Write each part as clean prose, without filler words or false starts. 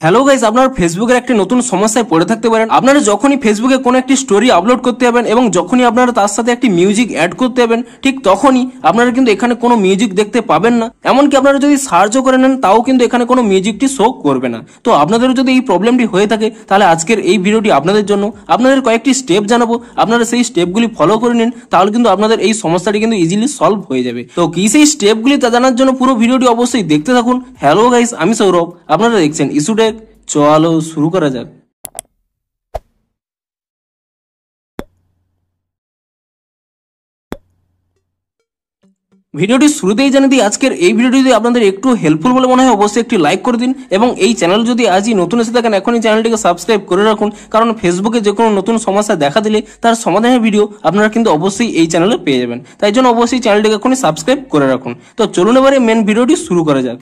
Hello guys, আপনারা ফেসবুকের একটি নতুন সমস্যায় পড়ে থাকতে পারেন। আপনারা যখনই ফেসবুকে কোনো একটি স্টোরি আপলোড করতে যাবেন এবং যখনই আপনারা তার সাথে একটি মিউজিক অ্যাড করতে যাবেন, ঠিক তখনই আপনারা কিন্তু এখানে কোনো মিউজিক দেখতে পাবেন না। এমনকি আপনারা যদি সার্চও করে নেন তাও কিন্তু এখানে কোনো মিউজিকটি শো করবে না। তো আপনাদেরও যদি এই প্রবলেমটি হয়ে থাকে তাহলে আজকের এই ভিডিওটি আপনাদের জন্য। আপনাদের কয়েকটি স্টেপ জানাবো, আপনারা সেই স্টেপগুলি ফলো করে নিন, তাহলে কিন্তু আপনাদের এই সমস্যাটি কিন্তু ইজিলি সলভ হয়ে যাবে। তো কি সেই স্টেপগুলি তা জানার জন্য পুরো ভিডিওটি অবশ্যই দেখতে থাকুন। হ্যালো গাইস, আমি সৌরভ, আপনারা দেখছেন ইস্যুটেক। চলো শুরু করা যাক। ভিডিওটি শুরুতেই জানিয়ে দিই, আজকের এই ভিডিওটি যদি আপনাদের একটু হেল্পফুল বলে মনে হয় অবশ্যই একটি লাইক করে দিন এবং এই চ্যানেল যদি আজই নতুন এসে থাকেন এখনই চ্যানেলটিকে সাবস্ক্রাইব করে রাখুন, কারণ ফেসবুকে যে কোনো নতুন সমস্যা দেখা দিলে তার সমাধানের ভিডিও আপনারা কিন্তু অবশ্যই এই চ্যানেলে পেয়ে যাবেন। তাই জন্য অবশ্যই চ্যানেলটিকে এখনই সাবস্ক্রাইব করে রাখুন। তো চলুন এবারে মেন ভিডিওটি শুরু করা যাক।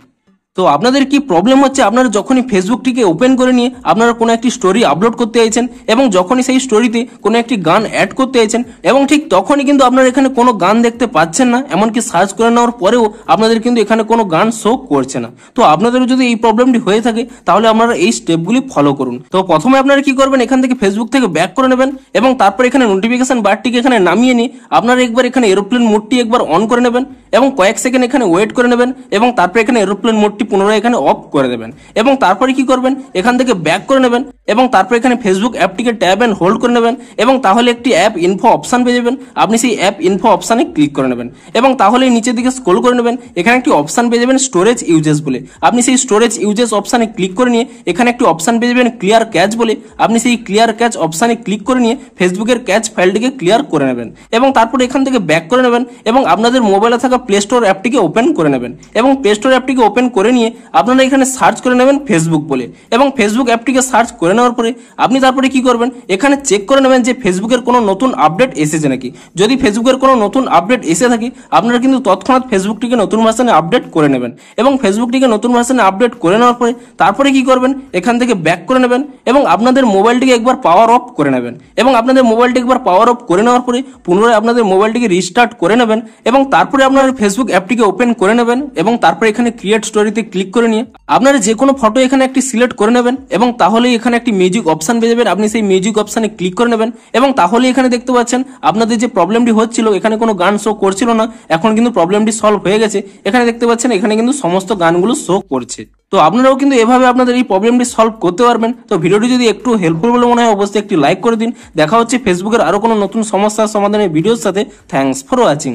তো আপনাদের কি প্রবলেম হচ্ছে, আপনারা যখনই ফেসবুকটিকে ওপেন করে নিয়ে আপনারা কোনো একটি স্টোরি আপলোড করতে চাইছেন এবং যখনই সেই স্টোরিতে কোনো একটি গান অ্যাড করতে চাইছেন এবং ঠিক তখনই কিন্তু আপনারা এখানে কোনো গান দেখতে পাচ্ছেন না, এমনকি সার্চ করে নেওয়ার পরেও আপনাদের কিন্তু এখানে কোনো গান শো করছে না। তো আপনাদেরও যদি এই প্রবলেমটি হয়ে থাকে তাহলে আপনারা এই স্টেপগুলি ফলো করুন। তো প্রথমে আপনারা কি করবেন, এখান থেকে ফেসবুক থেকে ব্যাক করে নেবেন এবং তারপর এখানে নোটিফিকেশন বারটিকে এখানে নামিয়ে নিয়ে আপনারা একবার এখানে এরোপ্লেন মোডটি একবার অন করে নেবেন এবং কয়েক সেকেন্ড এখানে ওয়েট করে নেবেন এবং তারপর এখানে এরোপ্লেন মোডটি পুনরায় এখানে অফ করে দেবেন এবং তারপরে কি করবেন, এখান থেকে ব্যাক করে নেবেন এবং তারপর এখানে ফেসবুক অ্যাপটিকে ট্যাব এন্ড হোল্ড করে নেবেন এবং তাহলে একটি অ্যাপ ইনফো অপশন পেয়ে যাবেন। আপনি সেই অ্যাপ ইনফো অপশনে ক্লিক করে নেবেন এবং তাহলে নিচের দিকে স্ক্রল করে নেবেন, এখানে একটি অপশন পেয়ে যাবেন স্টোরেজ ইউজেস বলে। আপনি সেই স্টোরেজ ইউজেস অপশনে ক্লিক করে নিয়ে এখানে একটি অপশন পেয়ে যাবেন ক্লিয়ার ক্যাচ বলে। আপনি সেই ক্লিয়ার ক্যাচ অপশনে ক্লিক করে নিয়ে ফেসবুকের ক্যাচ ফাইলটিকে ক্লিয়ার করে নেবেন এবং তারপর এখান থেকে ব্যাক করে নেবেন এবং আপনাদের মোবাইলে থাকা প্লে স্টোর অ্যাপটিকে ওপেন করে নেবেন এবং প্লে স্টোর অ্যাপটিকে ওপেন করে নিয়ে আপনারা এখানে সার্চ করে নেবেন ফেসবুক বলে এবং ফেসবুক অ্যাপটিকে সার্চ করে নেওয়ার পরে আপনি তারপরে কি করবেন, এখানে চেক করে নেবেন যে ফেসবুকের কোনো নতুন আপডেট এসেছে নাকি। যদি ফেসবুকের কোনো নতুন আপডেট এসে থাকে আপনারা কিন্তু তৎক্ষণাৎ ফেসবুকটিকে নতুন ভার্সনে আপডেট করে নেবেন এবং ফেসবুকটিকে নতুন ভার্সনে আপডেট করে নেওয়ার পরে তারপরে কি করবেন, এখান থেকে ব্যাক করে নেবেন এবং আপনাদের মোবাইলটিকে একবার পাওয়ার অফ করে নেবেন এবং আপনাদের মোবাইলটি একবার পাওয়ার অফ করে নেওয়ার পরে পুনরায় আপনাদের মোবাইলটিকে রিস্টার্ট করে নেবেন এবং তারপরে আপনার ফেসবুক অ্যাপটিকে ওপেন করে নেবেন এবং তারপরে এখানে ক্রিয়েট স্টোরিতে ক্লিক করে নিয়ে আপনারা যে কোনো ফটো এখানে একটি সিলেক্ট করে নেবেন এবং তাহলেই এখানে একটি মিউজিক অপশন পেয়ে যাবেন। আপনি সেই মিউজিক অপশনে ক্লিক করে নেবেন এবং তাহলে এখানে দেখতে পাচ্ছেন আপনাদের যে প্রবলেমটি হচ্ছিল, এখানে কোনো গান শো করছিল না, এখন কিন্তু প্রবলেমটি সলভ হয়ে গেছে। এখানে দেখতে পাচ্ছেন এখানে কিন্তু সমস্ত গানগুলো শো করছে। তো আপনারাও কিন্তু এভাবে আপনাদের এই প্রবলেমটি সলভ করতে পারবেন। তো ভিডিওটি যদি একটু হেল্পফুল বলে মনে হয় অবশ্যই একটি লাইক করে দিন। দেখা হচ্ছে ফেসবুকের আরো কোনো নতুন সমস্যার সমাধানের ভিডিওর সাথে। Thanks for watching.